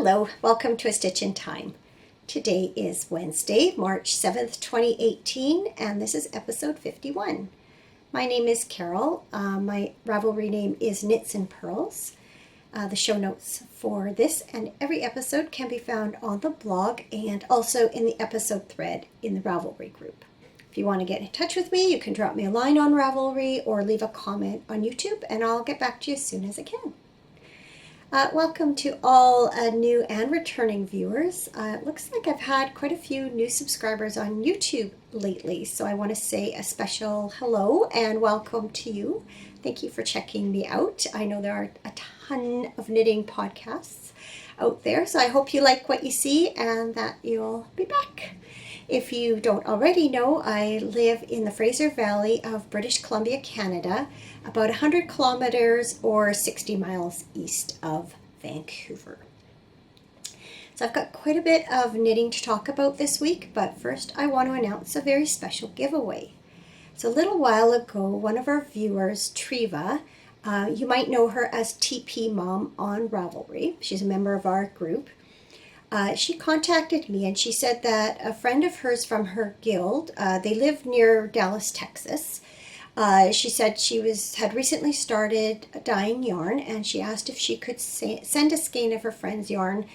Hello, welcome to A Stitch in Time. Today is Wednesday, March 7th, 2018, and this is episode 51. My name is Carol. My Ravelry name is Knits and Pearls. The show notes for this and every episode can be found on the blog and also in the episode thread in the Ravelry group. If you want to get in touch with me, you can drop me a line on Ravelry or leave a comment on YouTube, and I'll get back to you as soon as I can. Welcome to all new and returning viewers. It looks like I've had quite a few new subscribers on YouTube lately, so I want to say a special hello and welcome to you. Thank you for checking me out. I know there are a ton of knitting podcasts out there, so I hope you like what you see and that you'll be back. If you don't already know, I live in the Fraser Valley of British Columbia, Canada, about 100 kilometers or 60 miles east of Vancouver. So I've got quite a bit of knitting to talk about this week, but first I want to announce a very special giveaway. So a little while ago, one of our viewers, Triva, you might know her as TP Mom on Ravelry. She's a member of our group. She contacted me and she said that a friend of hers from her guild, they live near Dallas, Texas. She said she had recently started dyeing yarn, and she asked if she could send a skein of her friend's yarn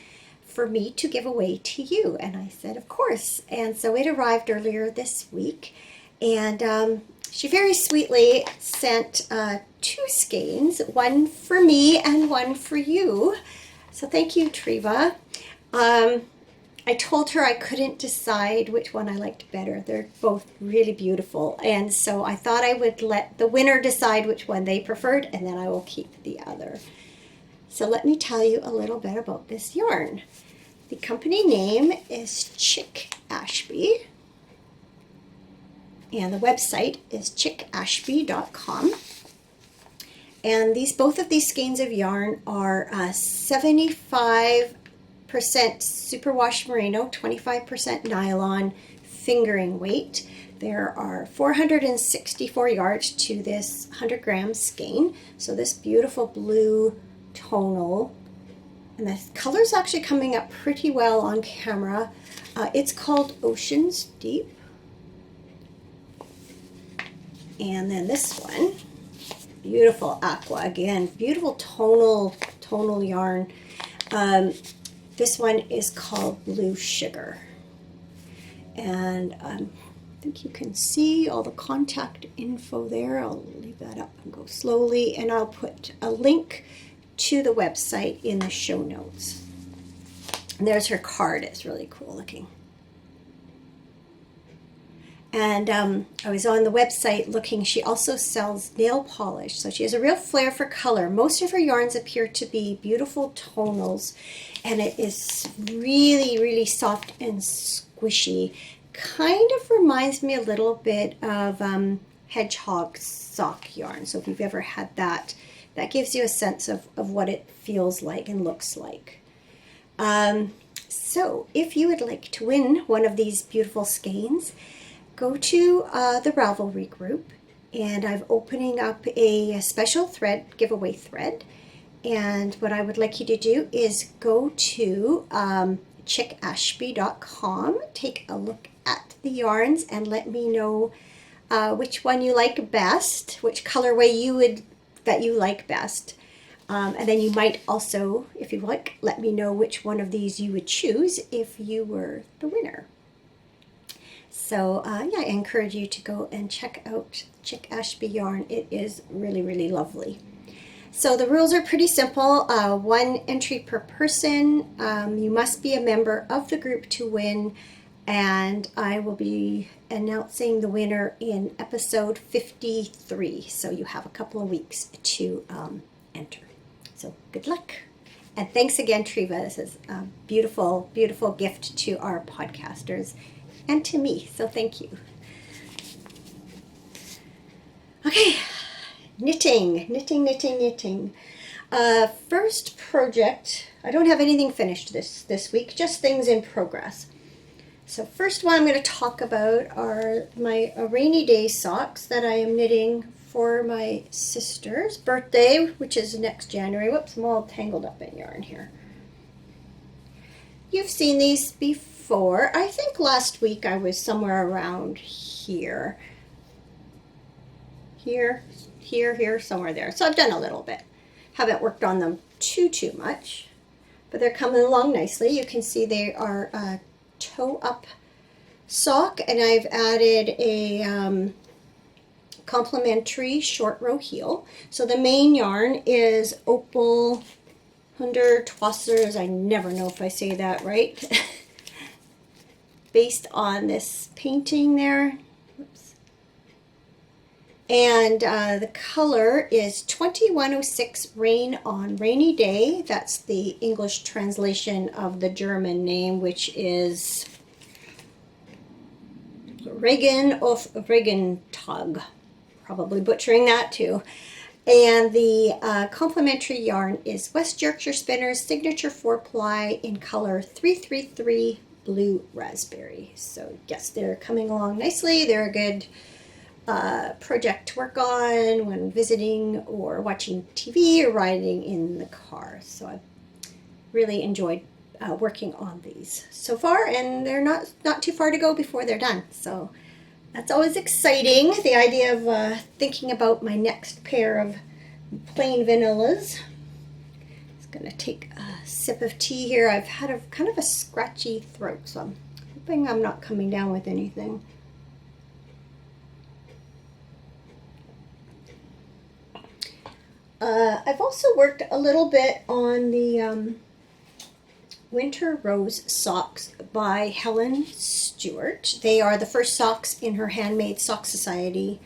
for me to give away to you. And I said, of course. And so it arrived earlier this week, and she very sweetly sent 2 skeins, one for me and one for you. So thank you, Triva. I told her I couldn't decide which one I liked better. They're both really beautiful, and so I thought I would let the winner decide which one they preferred, and then I will keep the other. So let me tell you a little bit about this yarn. The company name is Chick Ashby, and the website is chickashby.com. And both of these skeins of yarn are 75% superwash merino, 25% nylon, fingering weight. There are 464 yards to this 100 gram skein. So this beautiful blue tonal, and the color's actually coming up pretty well on camera. It's called Oceans Deep. And then this one, beautiful aqua, again, beautiful tonal yarn. This one is called Blue Sugar, and I think you can see all the contact info there. I'll leave that up and go slowly, and I'll put a link to the website in the show notes. And there's her card. It's really cool looking. And I was on the website looking. She also sells nail polish, so she has a real flair for color. Most of her yarns appear to be beautiful tonals, and it is really, really soft and squishy. Kind of reminds me a little bit of hedgehog sock yarn. So if you've ever had that, that gives you a sense of what it feels like and looks like. So if you would like to win one of these beautiful skeins, go to the Ravelry group, and I'm opening up a special giveaway thread. And what I would like you to do is go to chickashby.com, take a look at the yarns, and let me know which one you like best, which colorway that you like best. And then you might also, if you like, let me know which one of these you would choose if you were the winner. So yeah, I encourage you to go and check out Chick Ashby yarn. It is really, really lovely. So the rules are pretty simple. 1 entry per person. You must be a member of the group to win, and I will be announcing the winner in episode 53. So you have a couple of weeks to enter. So good luck. And thanks again, Triva. This is a beautiful, beautiful gift to our podcasters and to me, so thank you. Okay, knitting. First project, I don't have anything finished this week, just things in progress. So first one I'm going to talk about are my rainy day socks that I am knitting for my sister's birthday, which is next January. Whoops, I'm all tangled up in yarn here. you've seen these before. I think last week I was somewhere around here. Here, somewhere there. So I've done a little bit. Haven't worked on them too much, but they're coming along nicely. You can see they are a toe-up sock, and I've added a complementary short row heel. So the main yarn is Opal Hundertwassers. I never know if I say that right. Based on this painting there. Oops. And the color is 2106 Rain on Rainy Day. That's the English translation of the German name, which is Regen of Regentag. Probably butchering that too. And the complementary yarn is West Yorkshire Spinners Signature 4-ply in color 333 Blue Raspberry. So yes, they're coming along nicely. They're a good project to work on when visiting or watching TV or riding in the car. So I've really enjoyed working on these so far, and they're not too far to go before they're done. So that's always exciting, the idea of thinking about my next pair of plain vanillas. Just going to take a sip of tea here. I've had a kind of a scratchy throat, so I'm hoping I'm not coming down with anything. I've also worked a little bit on the Winter Rose socks by Helen Stewart. They are the first socks in her Handmade Sock Society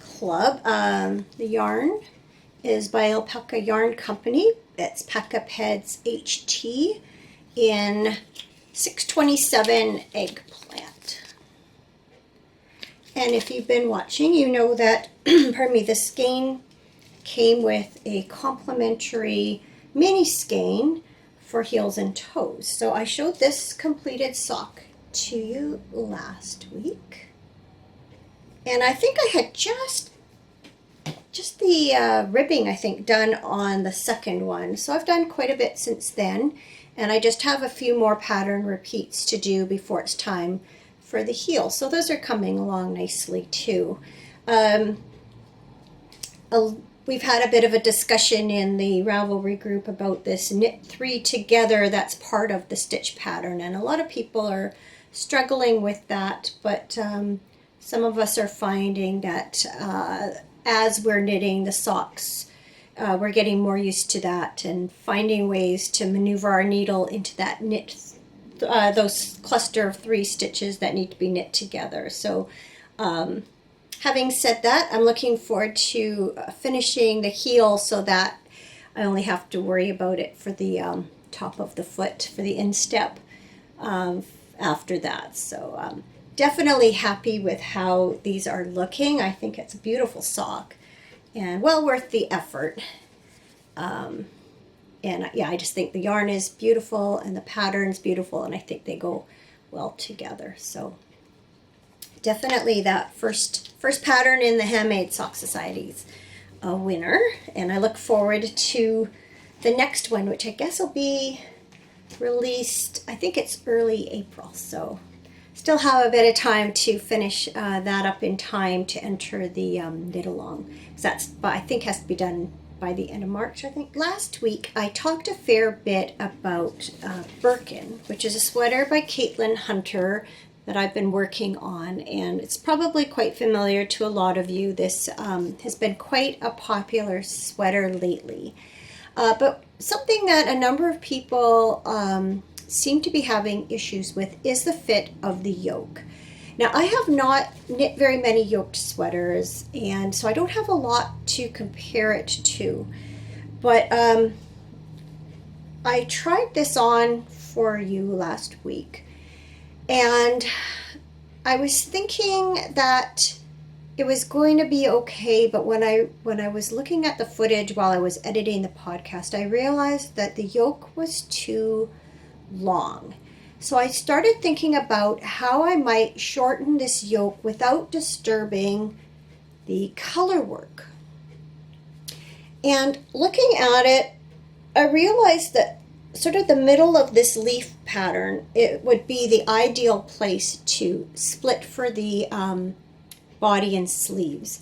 club. The yarn is by Alpaca Yarn Company. It's Paca Peds HT in 627 Eggplant. And if you've been watching, you know that pardon me, the skein came with a complimentary mini skein for heels and toes. So I showed this completed sock to you last week, and I think I had just the ribbing, I think, done on the second one. So I've done quite a bit since then, and I just have a few more pattern repeats to do before it's time for the heel. So those are coming along nicely too. We've had a bit of a discussion in the Ravelry group about this knit 3 together that's part of the stitch pattern, and a lot of people are struggling with that, but some of us are finding that as we're knitting the socks, we're getting more used to that and finding ways to maneuver our needle into that knit, those cluster of 3 stitches that need to be knit together. So having said that, I'm looking forward to finishing the heel so that I only have to worry about it for the top of the foot, for the instep after that. So definitely happy with how these are looking. I think it's a beautiful sock and well worth the effort. And yeah, I just think the yarn is beautiful and the pattern's beautiful, and I think they go well together. So definitely that first pattern in the Handmade Sock Society's a winner, and I look forward to the next one, which I guess will be released, I think it's early April, so still have a bit of time to finish that up in time to enter the knit along. That's, I think, has to be done by the end of March, I think. Last week I talked a fair bit about Birkin, which is a sweater by Caitlin Hunter that I've been working on, and it's probably quite familiar to a lot of you. This has been quite a popular sweater lately, but something that a number of people seem to be having issues with is the fit of the yoke. Now, I have not knit very many yoked sweaters, and so I don't have a lot to compare it to, but I tried this on for you last week, and I was thinking that it was going to be okay, but when I was looking at the footage while I was editing the podcast, I realized that the yoke was too long. So I started thinking about how I might shorten this yoke without disturbing the color work. And looking at it, I realized that sort of the middle of this leaf pattern, it would be the ideal place to split for the body and sleeves.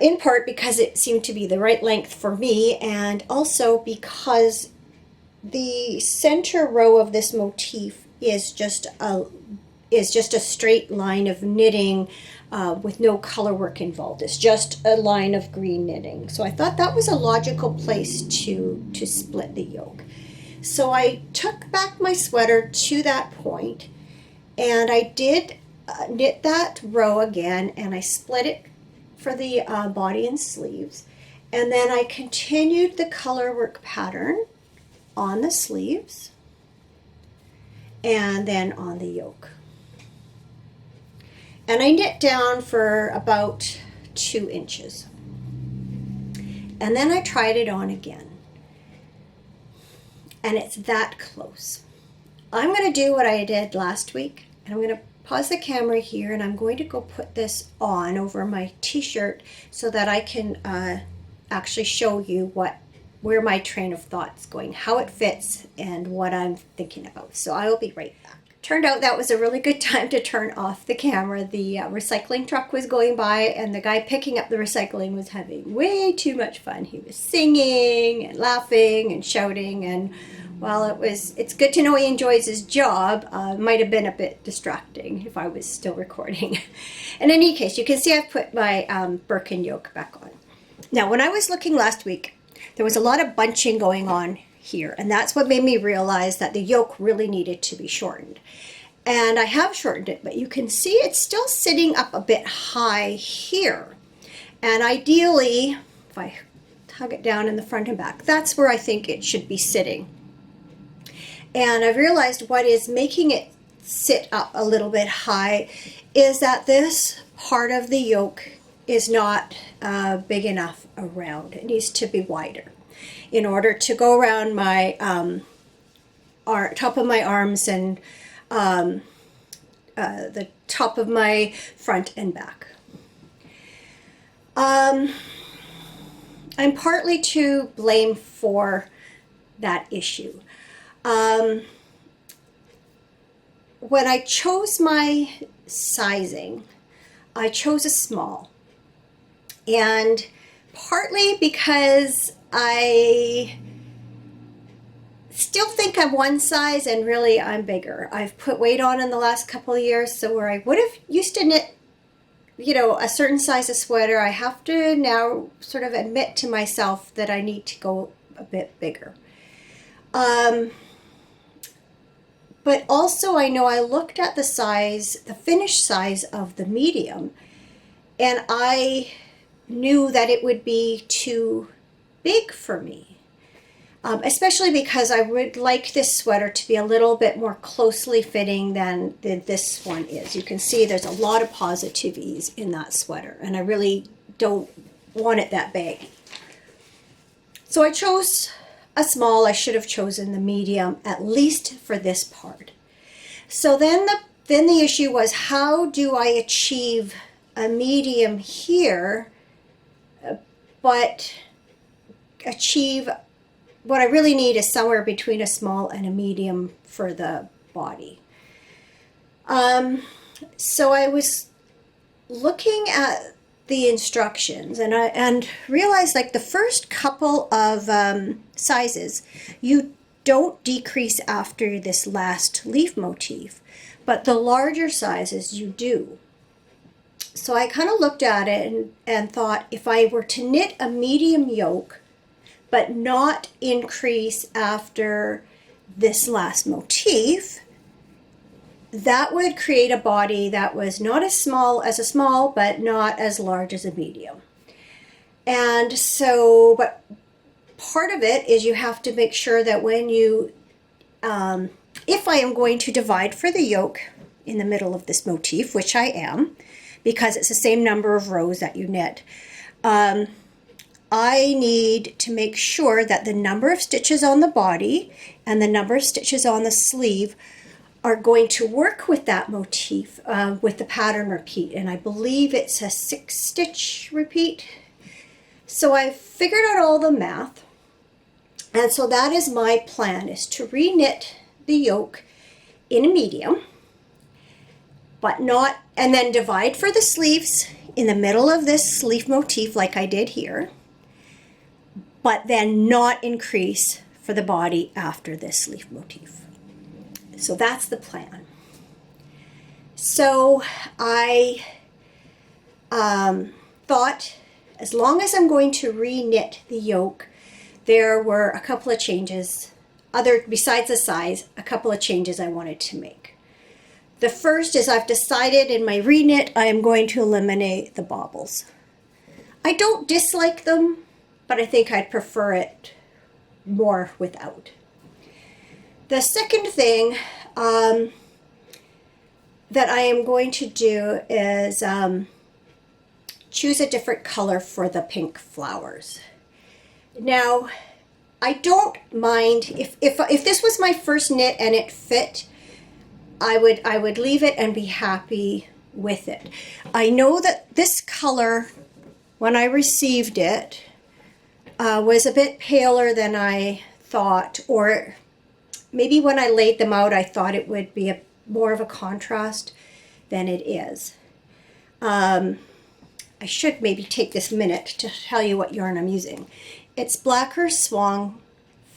In part because it seemed to be the right length for me, and also because the center row of this motif is just a straight line of knitting with no color work involved. It's just a line of green knitting. So I thought that was a logical place to split the yoke. So I took back my sweater to that point, and I did knit that row again, and I split it for the body and sleeves. And then I continued the color work pattern on the sleeves and then on the yoke. And I knit down for about 2 inches. And then I tried it on again. And it's that close. I'm going to do what I did last week, and I'm going to pause the camera here, and I'm going to go put this on over my t-shirt so that I can actually show you where my train of thought's going, how it fits, and what I'm thinking about. So I will be right back. Turned out that was a really good time to turn off the camera. The recycling truck was going by, and the guy picking up the recycling was having way too much fun. He was singing and laughing and shouting, and while it's good to know he enjoys his job, might have been a bit distracting if I was still recording. In any case, you can see I've put my Birkin yoke back on. Now, when I was looking last week, there was a lot of bunching going on here, and that's what made me realize that the yoke really needed to be shortened. And I have shortened it, but you can see it's still sitting up a bit high here. And ideally, if I tug it down in the front and back, that's where I think it should be sitting. And I've realized what is making it sit up a little bit high is that this part of the yoke is not big enough around. It needs to be wider in order to go around my top of my arms and the top of my front and back. I'm partly to blame for that issue. When I chose my sizing, I chose a small, and partly because I still think I'm one size and really I'm bigger. I've put weight on in the last couple of years, so where I would have used to knit, a certain size of sweater, I have to now sort of admit to myself that I need to go a bit bigger. But also I know I looked at the finished size of the medium, and I knew that it would be too big for me. Especially because I would like this sweater to be a little bit more closely fitting than this one is. You can see there's a lot of positive ease in that sweater, and I really don't want it that big. So I chose a small. I should have chosen the medium, at least for this part. So then the issue was, how do I achieve a medium here, but achieve what I really need is somewhere between a small and a medium for the body. So I was looking at the instructions, and realized, like, the first couple of sizes, you don't decrease after this last leaf motif, but the larger sizes you do. So I kind of looked at it and thought, if I were to knit a medium yoke but not increase after this last motif, that would create a body that was not as small as a small, but not as large as a medium. And so, but part of it is you have to make sure that when you, if I am going to divide for the yoke in the middle of this motif, which I am, because it's the same number of rows that you knit, I need to make sure that the number of stitches on the body and the number of stitches on the sleeve are going to work with that motif, with the pattern repeat. And I believe it's a 6-stitch repeat. So I figured out all the math, And so that is my plan, is to re-knit the yoke in a medium, but not, and then divide for the sleeves in the middle of this leaf motif like I did here, but then not increase for the body after this leaf motif. So that's the plan. So I thought, as long as I'm going to re-knit the yoke, there were a couple of changes, besides the size, a couple of changes I wanted to make. The first is, I've decided in my re-knit I am going to eliminate the baubles. I don't dislike them, but I think I'd prefer it more without. The second thing that I am going to do is choose a different color for the pink flowers. Now, I don't mind if this was my first knit and it fit, I would leave it and be happy with it. I know that this color, when I received it, was a bit paler than I thought, or maybe when I laid them out I thought it would be more of a contrast than it is. I should maybe take this minute to tell you what yarn I'm using. It's Blacker Swan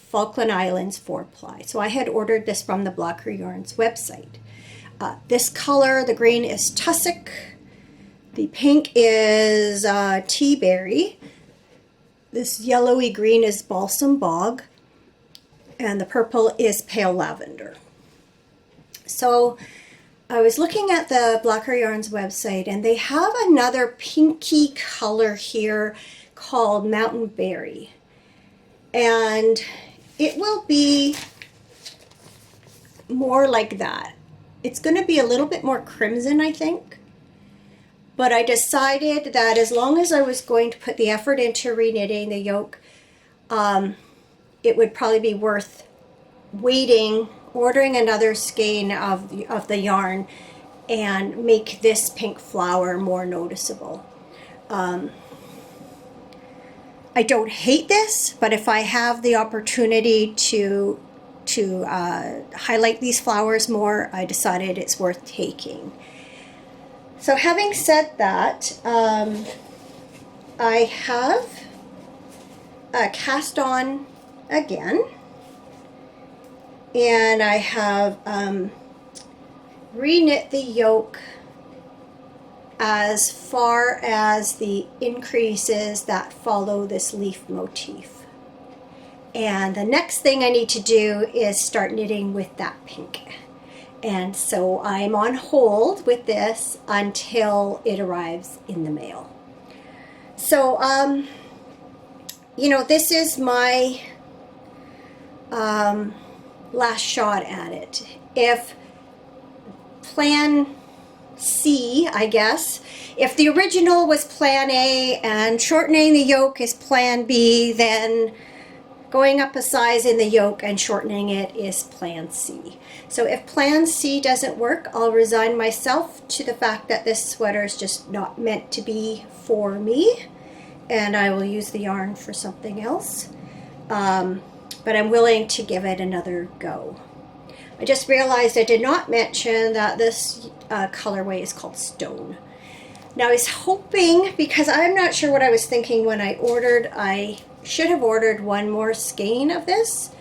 Falkland Islands 4-ply. So I had ordered this from the Blacker Yarns website. This color, the green, is Tussock. The pink is Tea Berry. This yellowy green is Balsam Bog. And the purple is Pale Lavender. So I was looking at the Blacker Yarns website, and they have another pinky color here called Mountain Berry. And it will be more like that. It's going to be a little bit more crimson, I think. But I decided that as long as I was going to put the effort into re-knitting the yoke, it would probably be worth waiting, ordering another skein of the yarn, and make this pink flower more noticeable. I don't hate this, but if I have the opportunity to highlight these flowers more, I decided it's worth taking. So having said that, I have cast on again, and I have re-knit the yoke as far as the increases that follow this leaf motif. And the next thing I need to do is start knitting with that pink. And so I'm on hold with this until it arrives in the mail. So, you know, this is my last shot at it. If plan C, I guess, if the original was plan A and shortening the yoke is plan B, then going up a size in the yoke and shortening it is plan C. So if plan C doesn't work, I'll resign myself to the fact that this sweater is just not meant to be for me, and I will use the yarn for something else. But I'm willing to give it another go. I just realized I did not mention that this colorway is called Stone. Now I was hoping, because I'm not sure what I was thinking when I ordered, I should have ordered one more skein of this,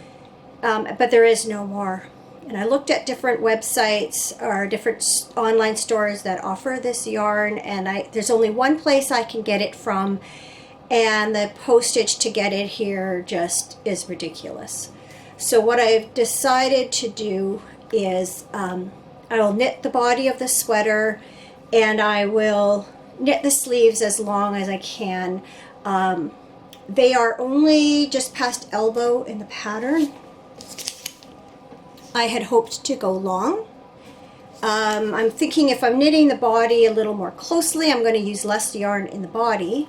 but there is no more. And I looked at different websites or different online stores that offer this yarn, and there's only one place I can get it from, and the postage to get it here just is ridiculous. So what I've decided to do is I will knit the body of the sweater, and I will knit the sleeves as long as I can. They are only just past elbow in the pattern. I had hoped to go long. I'm thinking if I'm knitting the body a little more closely, I'm going to use less yarn in the body.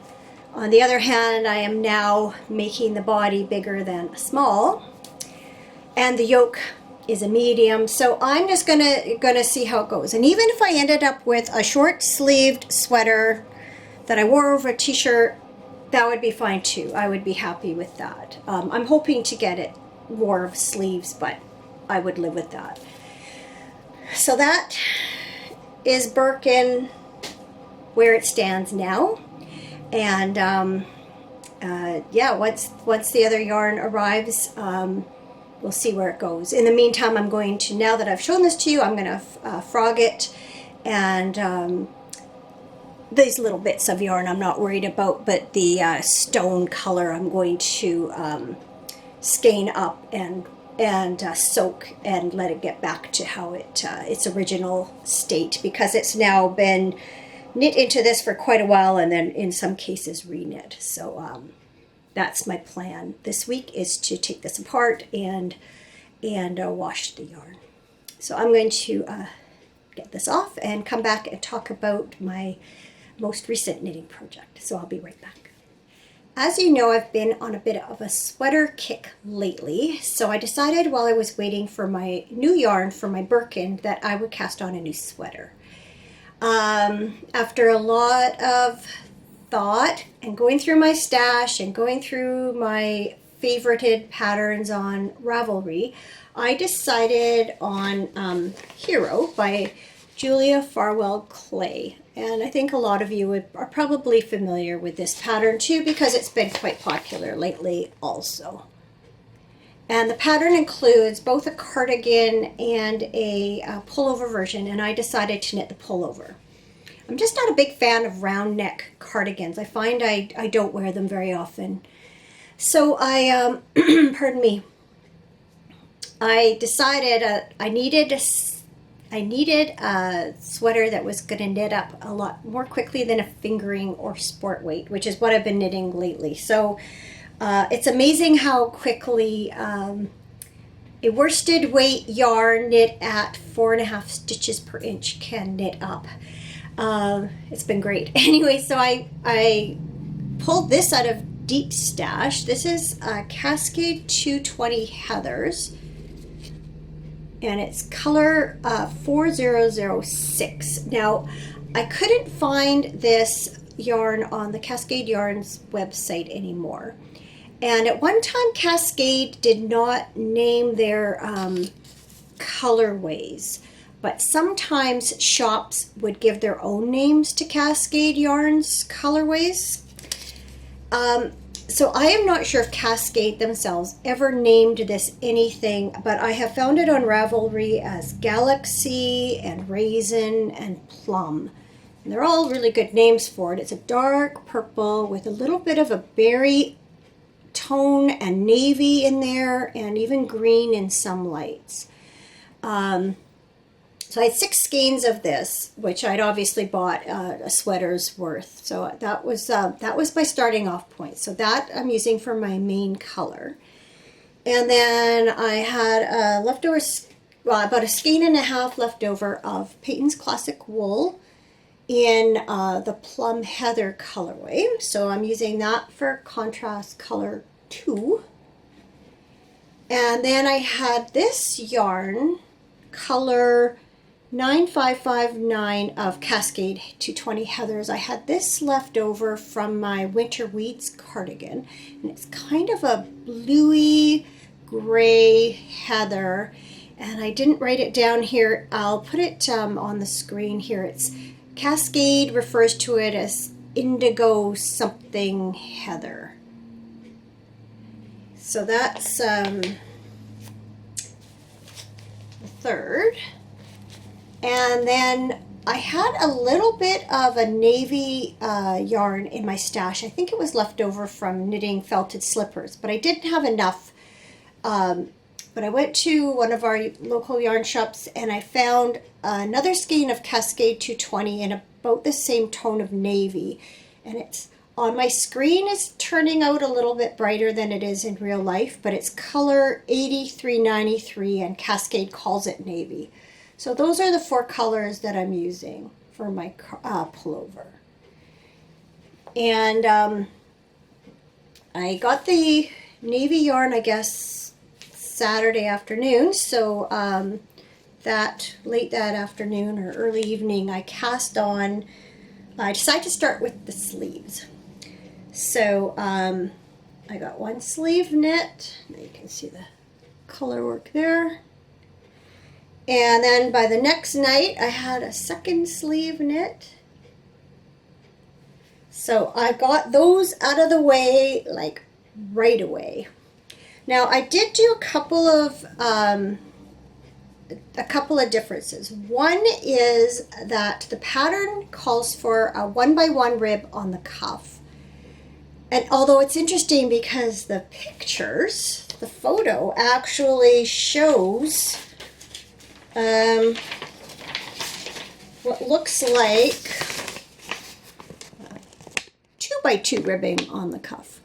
On the other hand, I am now making the body bigger than small, and the yoke is a medium, so I'm just gonna see how it goes. And even if I ended up with a short-sleeved sweater that I wore over a t-shirt, that would be fine too. I would be happy with that. I'm hoping to get it more of sleeves, but I would live with that. So that is Birkin where it stands now. And yeah, once the other yarn arrives, we'll see where it goes. In the meantime, I'm going to, now that I've shown this to you, I'm going to frog it, and these little bits of yarn I'm not worried about, but the stone color I'm going to skein up and soak and let it get back to how its original state, because it's now been knit into this for quite a while, and then in some cases reknit. So that's my plan this week, is to take this apart and wash the yarn. So I'm going to get this off and come back and talk about my most recent knitting project. So I'll be right back. As you know, I've been on a bit of a sweater kick lately, so I decided while I was waiting for my new yarn for my Birkin that I would cast on a new sweater. After a lot of thought and going through my stash and going through my favorited patterns on Ravelry, I decided on Hiro by Julia Farwell Clay. And I think a lot of you are probably familiar with this pattern too, because it's been quite popular lately also. And the pattern includes both a cardigan and a pullover version, and I decided to knit the pullover. I'm just not a big fan of round neck cardigans. I find I don't wear them very often. So I, pardon me, I decided I needed a sweater that was going to knit up a lot more quickly than a fingering or sport weight, which is what I've been knitting lately. So it's amazing how quickly a worsted weight yarn knit at 4.5 stitches per inch can knit up. It's been great. Anyway, so I pulled this out of Deet Stash. This is Cascade 220 Heathers, and it's color 4006. Now, I couldn't find this yarn on the Cascade Yarns website anymore. And at one time, Cascade did not name their colorways, but sometimes shops would give their own names to Cascade Yarns colorways. So I am not sure if Cascade themselves ever named this anything, but I have found it on Ravelry as Galaxy and Raisin and Plum. And they're all really good names for it. It's a dark purple with a little bit of a berry tone and navy in there, and even green in some lights. So I had 6 skeins of this, which I'd obviously bought a sweater's worth. So that was my starting off point. So that I'm using for my main color. And then I had leftover, well, about 1.5 skeins left over of Peyton's Classic Wool in the Plum Heather colorway. So I'm using that for contrast color 2. And then I had this yarn, color 9559 of Cascade 220 Heathers. I had this left over from my Winter Weeds cardigan, and it's kind of a bluey gray heather, and I didn't write it down here. I'll put it on the screen here. It's Cascade refers to it as indigo something heather. So that's the third. And then I had a little bit of a navy yarn in my stash. I think it was left over from knitting felted slippers, but I didn't have enough. But I went to one of our local yarn shops and I found another skein of Cascade 220 in about the same tone of navy. And it's on my screen is turning out a little bit brighter than it is in real life, but it's color 8393 and Cascade calls it navy. So those are the 4 colors that I'm using for my pullover. And I got the navy yarn, I guess, Saturday afternoon. So late that afternoon or early evening, I cast on, I decided to start with the sleeves. So I got one sleeve knit. Now you can see the color work there. And then by the next night, I had a second sleeve knit. So I got those out of the way like right away. Now I did do a couple of differences. One is that the pattern calls for a 1x1 rib on the cuff. And although it's interesting because the pictures, the photo actually shows what looks like 2x2 ribbing on the cuff.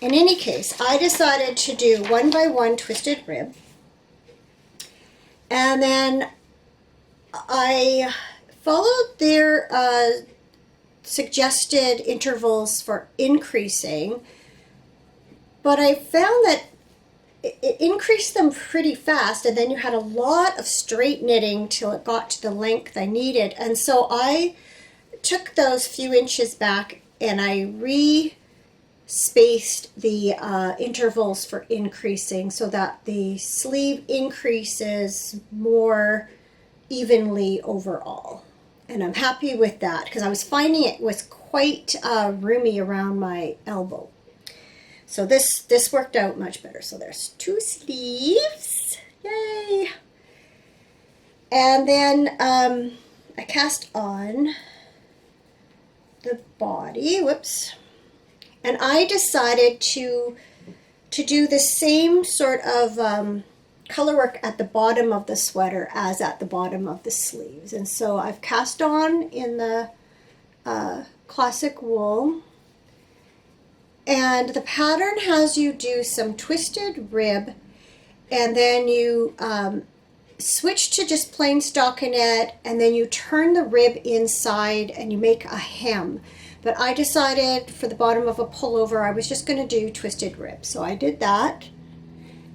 In any case, I decided to do 1x1 twisted rib, and then I followed their suggested intervals for increasing, but I found that it increased them pretty fast, and then you had a lot of straight knitting till it got to the length I needed. And so I took those few inches back and I re-spaced the intervals for increasing so that the sleeve increases more evenly overall. And I'm happy with that because I was finding it was quite roomy around my elbow. So this worked out much better. So there's 2 sleeves, yay! And then I cast on the body, whoops. And I decided to do the same sort of color work at the bottom of the sweater as at the bottom of the sleeves. And so I've cast on in the classic wool. And the pattern has you do some twisted rib, and then you switch to just plain stockinette, and then you turn the rib inside and you make a hem. But I decided for the bottom of a pullover I was just going to do twisted rib. So I did that,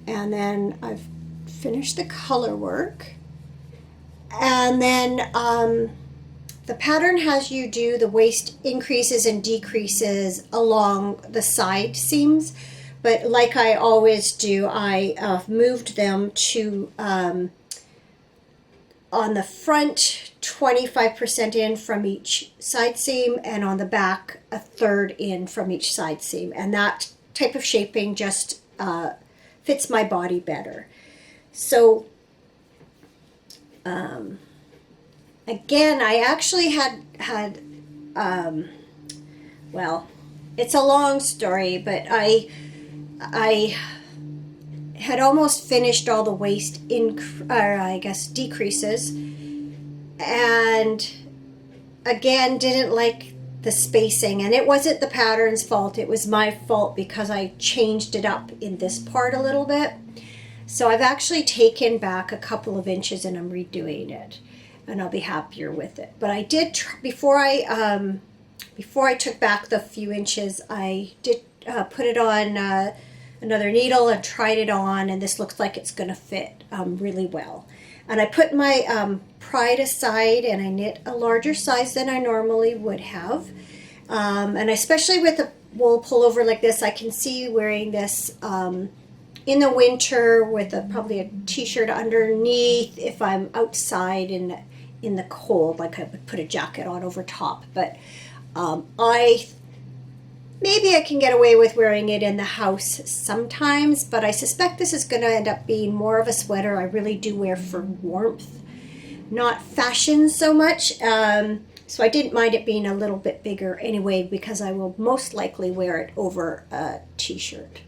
and then I've finished the color work. And then the pattern has you do the waist increases and decreases along the side seams, but like I always do, I moved them to on the front 25% in from each side seam, and on the back a third in from each side seam, and that type of shaping just fits my body better. So again, I actually had well, it's a long story, but I had almost finished all the waist decreases, and again didn't like the spacing, and it wasn't the pattern's fault, it was my fault because I changed it up in this part a little bit. So I've actually taken back a couple of inches and I'm redoing it, and I'll be happier with it. But I did before I took back the few inches, I did put it on another needle and tried it on, and this looks like it's going to fit really well. And I put my pride aside and I knit a larger size than I normally would have. And especially with a wool pullover like this, I can see wearing this in the winter with probably a t-shirt underneath if I'm outside in the cold, like I would put a jacket on over top. But maybe I can get away with wearing it in the house sometimes, but I suspect this is going to end up being more of a sweater I really do wear for warmth, not fashion so much. So I didn't mind it being a little bit bigger anyway, because I will most likely wear it over a t-shirt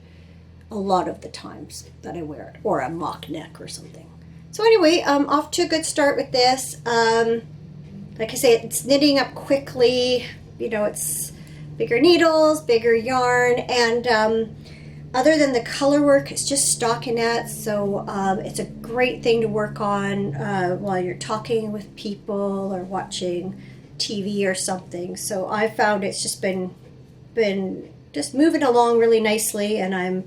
a lot of the times that I wear it, or a mock neck or something. So anyway, off to a good start with this. Like I say, it's knitting up quickly. You know, it's bigger needles, bigger yarn, and other than the color work, it's just stockinette. So it's a great thing to work on while you're talking with people or watching TV or something. So I found it's just been just moving along really nicely, and I'm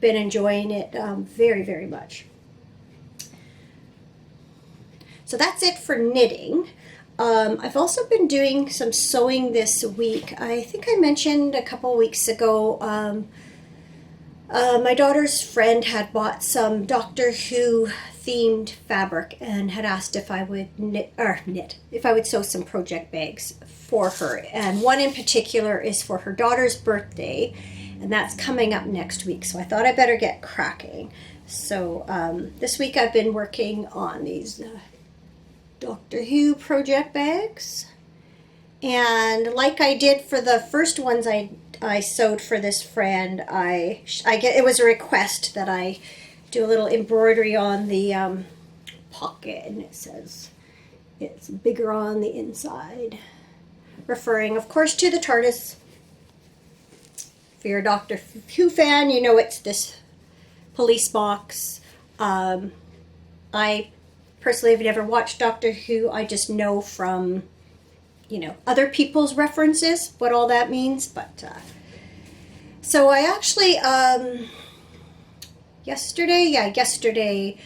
been enjoying it very, very much. So that's it for knitting. I've also been doing some sewing this week. I think I mentioned a couple weeks ago, my daughter's friend had bought some Doctor Who themed fabric and had asked if I would if I would sew some project bags for her. And one in particular is for her daughter's birthday, and that's coming up next week. So I thought I better get cracking. So this week I've been working on these Doctor Who project bags. And like I did for the first ones I sewed for this friend, it was a request that I do a little embroidery on the pocket, and it says it's bigger on the inside, referring of course to the TARDIS. If you're a Doctor Who fan, you know it's this police box. I personally have never watched Doctor Who. I just know from other people's references what all that means. But so I actually yesterday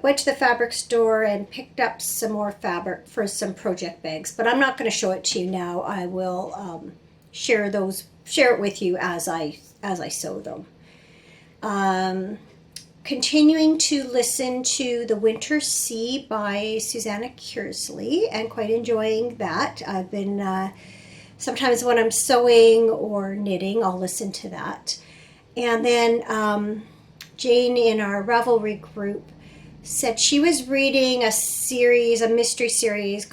went to the fabric store and picked up some more fabric for some project bags, but I'm not going to show it to you now. I will share it with you as I sew them. Continuing to listen to The Winter Sea by Susanna Kearsley and quite enjoying that. I've been, sometimes when I'm sewing or knitting, I'll listen to that. And then Jane in our Ravelry group said she was reading a mystery series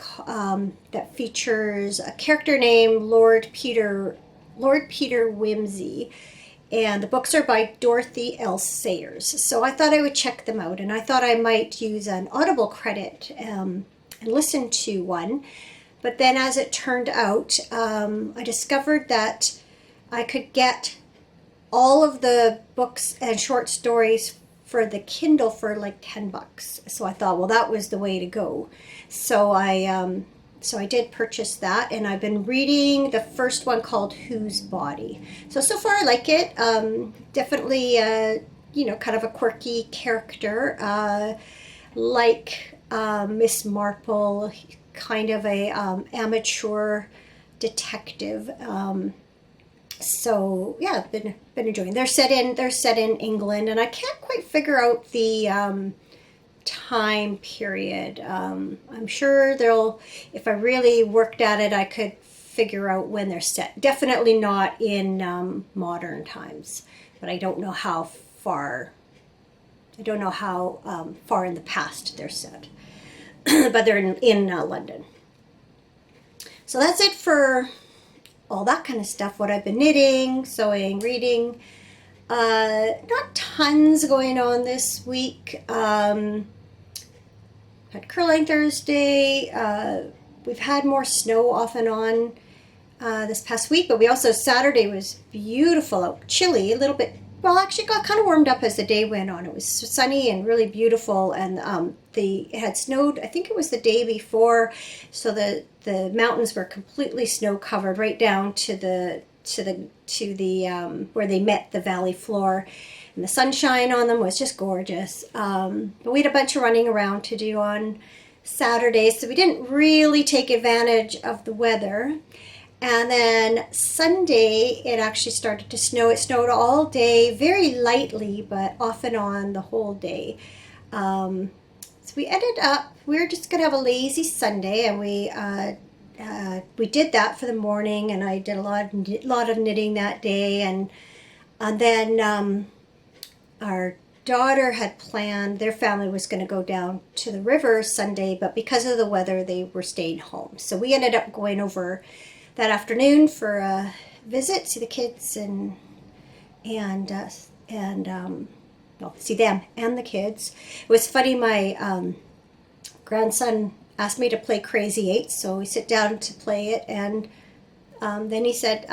that features a character named Lord Peter Wimsey. And the books are by Dorothy L. Sayers. So I thought I would check them out. And I thought I might use an Audible credit and listen to one. But then as it turned out, I discovered that I could get all of the books and short stories for the Kindle for like $10. So I thought, well, that was the way to go. So I did purchase that, and I've been reading the first one called Whose Body. So far I like it. Definitely, kind of a quirky character, like Miss Marple, kind of a amateur detective. So yeah, I've been enjoying. They're set in England, and I can't quite figure out the time period. I'm sure if I really worked at it, I could figure out when they're set. Definitely not in modern times, but I don't know how far in the past they're set. But they're in London. So that's it for all that kind of stuff. What I've been knitting, sewing, reading. Not tons going on this week. Had curling Thursday. We've had more snow off and on this past week, but Saturday was beautiful out, chilly, a little bit. Well, actually, it got kind of warmed up as the day went on. It was sunny and really beautiful, and it had snowed. I think it was the day before, so the mountains were completely snow covered right down to the where they met the valley floor, and the sunshine on them was just gorgeous. But we had a bunch of running around to do on Saturday, so we didn't really take advantage of the weather. And then Sunday, it actually started to snow. It snowed all day, very lightly, but off and on the whole day. So we ended up, we were just going to have a lazy Sunday, and we did that for the morning, and I did a lot of knitting that day. And then our daughter had planned, their family was going to go down to the river Sunday, but because of the weather, they were staying home. So we ended up going over that afternoon for a visit, see the kids and see them and the kids. It was funny, my grandson asked me to play Crazy 8, so we sit down to play it, and then he said,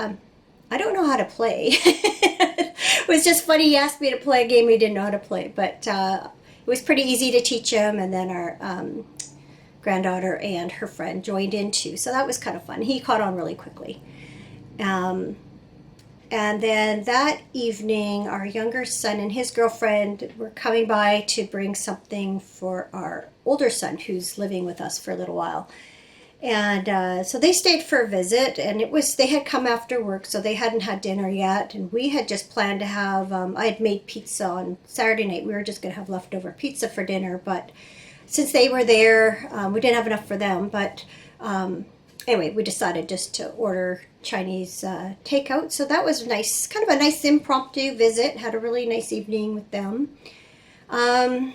I don't know how to play. It was just funny, he asked me to play a game he didn't know how to play, but it was pretty easy to teach him, and then our granddaughter and her friend joined in too, so that was kind of fun. He caught on really quickly. And then that evening, our younger son and his girlfriend were coming by to bring something for our older son, who's living with us for a little while. And so they stayed for a visit, and they had come after work, so they hadn't had dinner yet. And we had just planned to have, I had made pizza on Saturday night. We were just going to have leftover pizza for dinner, but since they were there, we didn't have enough for them. But anyway, we decided just to order Chinese takeout. So that was nice, kind of a nice impromptu visit. Had a really nice evening with them. And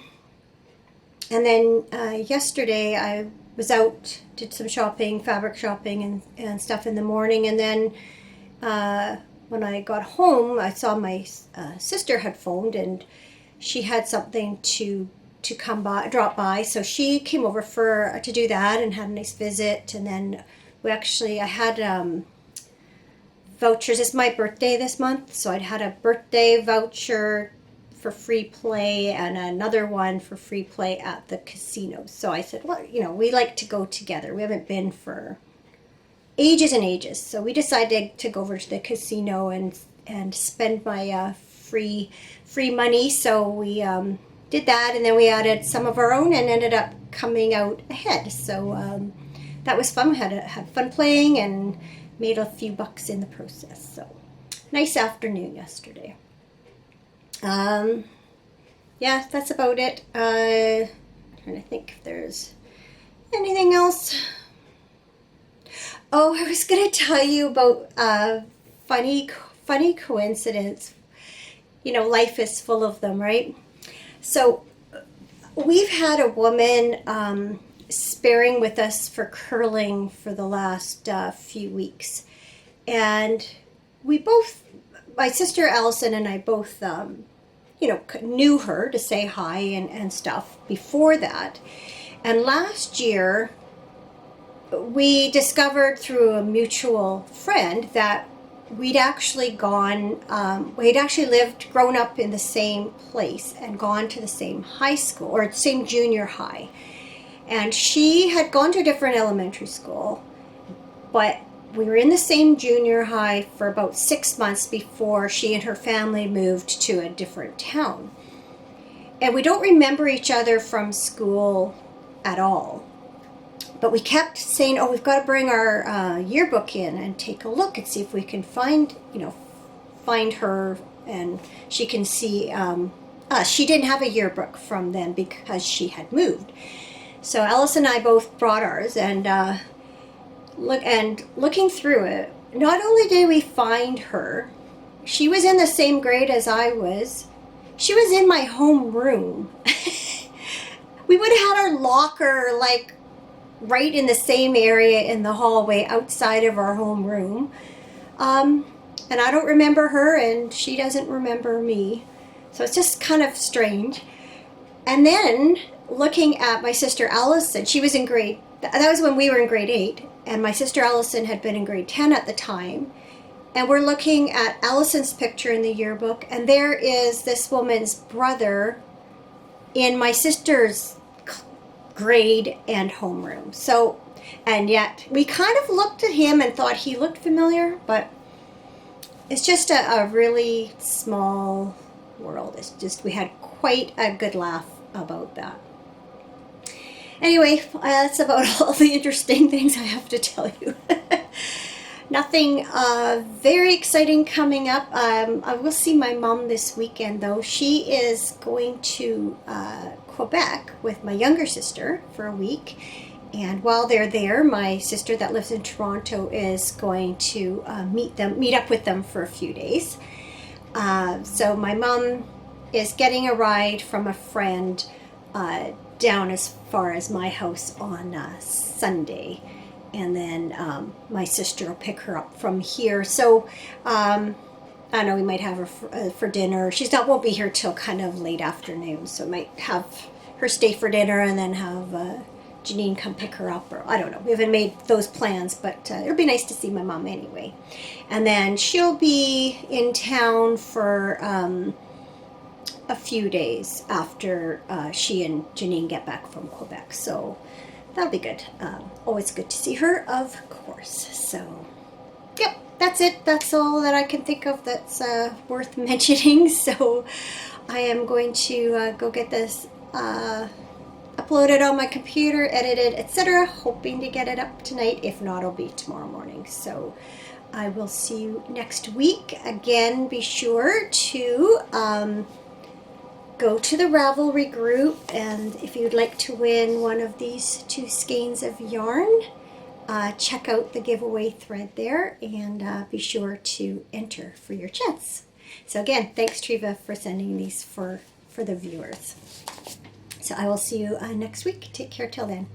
then yesterday I was out, did some shopping, fabric shopping and stuff in the morning. And then when I got home, I saw my sister had phoned, and she had something to drop by. So she came over to do that and had a nice visit. And then I had vouchers. It's my birthday this month, so I'd had a birthday voucher for free play and another one for free play at the casino. So I said, well, we like to go together. We haven't been for ages and ages. So we decided to go over to the casino and spend my free money. So we did that, and then we added some of our own and ended up coming out ahead. So that was fun. We had fun playing and made a few bucks in the process. So nice afternoon yesterday. Yeah, that's about it. Trying to think if there's anything else. Oh, I was going to tell you about funny coincidence. Life is full of them, right? So we've had a woman sparing with us for curling for the last few weeks. And my sister Allison and I both, knew her to say hi and stuff before that. And last year, we discovered through a mutual friend that we'd actually grown up in the same place and gone to the same high school, or same junior high. And she had gone to a different elementary school, but we were in the same junior high for about 6 months before she and her family moved to a different town. And we don't remember each other from school at all. But we kept saying, we've got to bring our yearbook in and take a look and see if we can find her, and she can see us. She didn't have a yearbook from then because she had moved. So Alice and I both brought ours, and looking through it, not only did we find her, she was in the same grade as I was. She was in my home room. We would have had our locker right in the same area in the hallway outside of our home room. And I don't remember her, and she doesn't remember me. So it's just kind of strange. And then looking at my sister Allison, she was that was when we were in grade 8, and my sister Allison had been in grade 10 at the time. And we're looking at Allison's picture in the yearbook, and there is this woman's brother in my sister's grade and homeroom. So, and yet we kind of looked at him and thought he looked familiar, but it's just a really small world. It's just, we had quite a good laugh about that. Anyway, that's about all the interesting things I have to tell you. Nothing very exciting coming up. I will see my mom this weekend, though. She is going to Quebec with my younger sister for a week. And while they're there, my sister that lives in Toronto is going to meet up with them for a few days. So my mom is getting a ride from a friend down as far as my house on Sunday. And then my sister will pick her up from here. So I don't know, we might have her for dinner. Won't be here till kind of late afternoon. So might have her stay for dinner and then have Janine come pick her up. Or I don't know. We haven't made those plans, but it'll be nice to see my mom anyway. And then she'll be in town for a few days after she and Janine get back from Quebec. So that'll be good. Always good to see her, of course. So, yep, that's it. That's all that I can think of that's worth mentioning. So I am going to go get this a upload it on my computer, edit it, etc. Hoping to get it up tonight. If not, it'll be tomorrow morning. So I will see you next week. Again, be sure to go to the Ravelry group, and if you'd like to win one of these 2 skeins of yarn, check out the giveaway thread there, and be sure to enter for your chance. So again, thanks Treva for sending these for the viewers. So I will see you next week. Take care till then.